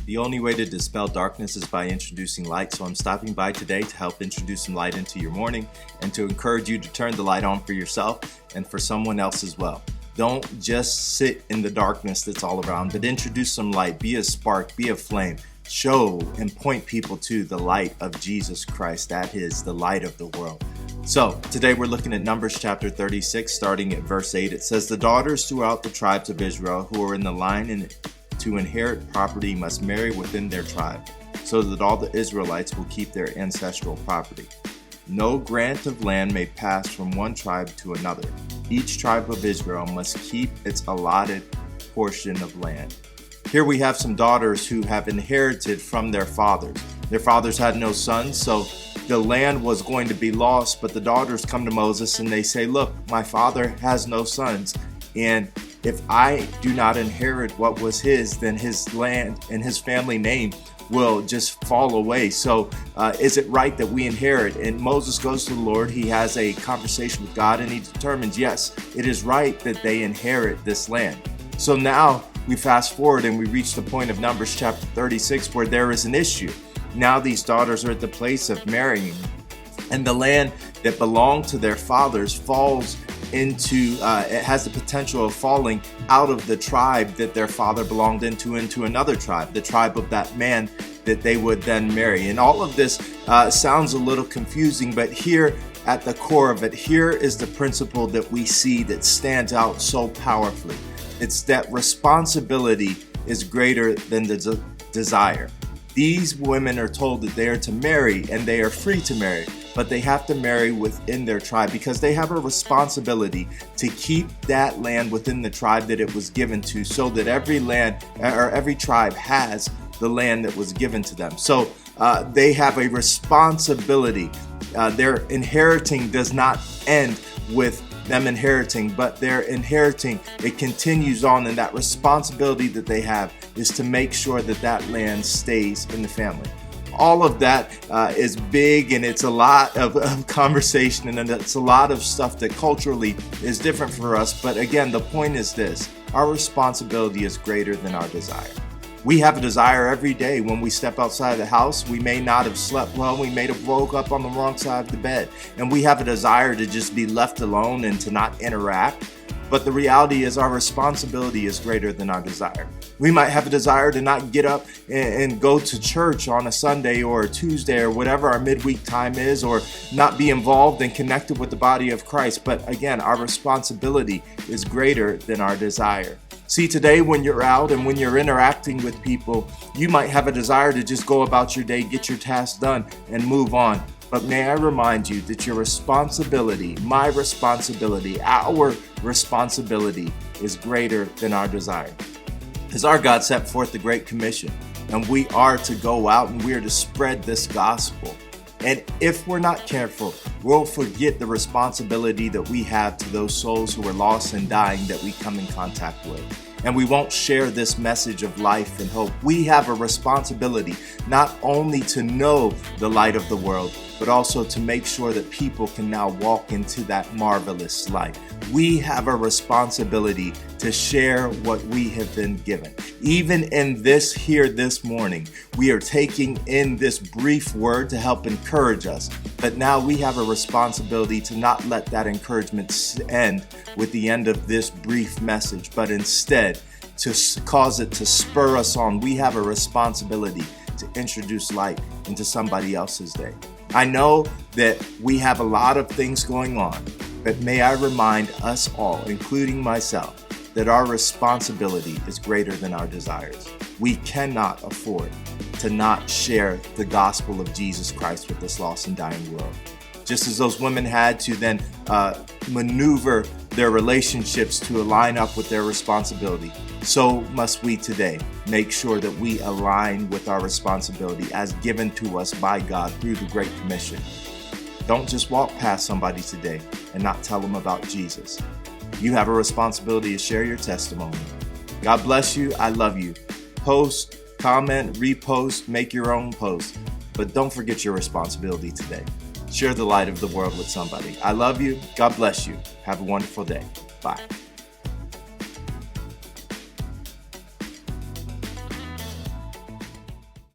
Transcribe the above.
The only way to dispel darkness is by introducing light, so I'm stopping by today to help introduce some light into your morning and to encourage you to turn the light on for yourself and for someone else as well. Don't just sit in the darkness that's all around, but introduce some light. Be a spark, be a flame. Show and point people to the light of Jesus Christ. That is the light of the world. So today we're looking at Numbers chapter 36, starting at verse 8. It says, "The daughters throughout the tribes of Israel who are in the line to inherit property must marry within their tribe, so that all the Israelites will keep their ancestral property. No grant of land may pass from one tribe to another. Each tribe of Israel must keep its allotted portion of land." Here we have some daughters who have inherited from their fathers. Their fathers had no sons, so the land was going to be lost, but the daughters come to Moses and they say, "Look, my father has no sons, and if I do not inherit what was his, then his land and his family name will just fall away. So is it right that we inherit?" And Moses goes to the Lord. He has a conversation with God and he determines, yes, it is right that they inherit this land. So now we fast forward and we reach the point of Numbers chapter 36 where there is an issue. Now these daughters are at the place of marrying, and the land that belonged to their fathers falls into, it has the potential of falling out of the tribe that their father belonged into another tribe, the tribe of that man that they would then marry. And all of this sounds a little confusing, but here at the core of it, here is the principle that we see that stands out so powerfully. It's that responsibility is greater than the desire. These women are told that they are to marry, and they are free to marry, but they have to marry within their tribe because they have a responsibility to keep that land within the tribe that it was given to, so that every land or every tribe has the land that was given to them. So they have a responsibility. Their inheriting does not end with them inheriting, but their inheriting, it continues on, and that responsibility that they have is to make sure that that land stays in the family. All of that is big, and it's a lot of conversation, and it's a lot of stuff that culturally is different for us. But again, the point is this: our responsibility is greater than our desire. We have a desire every day when we step outside the house. We may not have slept well. We may have woke up on the wrong side of the bed. And we have a desire to just be left alone and to not interact. But the reality is our responsibility is greater than our desire. We might have a desire to not get up and go to church on a Sunday or a Tuesday or whatever our midweek time is, or not be involved and connected with the body of Christ. But again, our responsibility is greater than our desire. See, today when you're out and when you're interacting with people, you might have a desire to just go about your day, get your tasks done, and move on. But may I remind you that your responsibility, my responsibility, our responsibility is greater than our desire. As our God set forth the Great Commission, and we are to go out and we are to spread this gospel. And if we're not careful, we'll forget the responsibility that we have to those souls who are lost and dying that we come in contact with. And we won't share this message of life and hope. We have a responsibility not only to know the light of the world, but also to make sure that people can now walk into that marvelous light. We have a responsibility to share what we have been given. Even in this here this morning, we are taking in this brief word to help encourage us. But now we have a responsibility to not let that encouragement end with the end of this brief message, but instead to cause it to spur us on. We have a responsibility to introduce light into somebody else's day. I know that we have a lot of things going on, but may I remind us all, including myself, that our responsibility is greater than our desires. We cannot afford to not share the gospel of Jesus Christ with this lost and dying world. Just as those women had to then maneuver their relationships to align up with their responsibility, so must we today make sure that we align with our responsibility as given to us by God through the Great Commission. Don't just walk past somebody today and not tell them about Jesus. You have a responsibility to share your testimony. God bless you. I love you. Post, comment, repost, make your own post. But don't forget your responsibility today. Share the light of the world with somebody. I love you. God bless you. Have a wonderful day. Bye.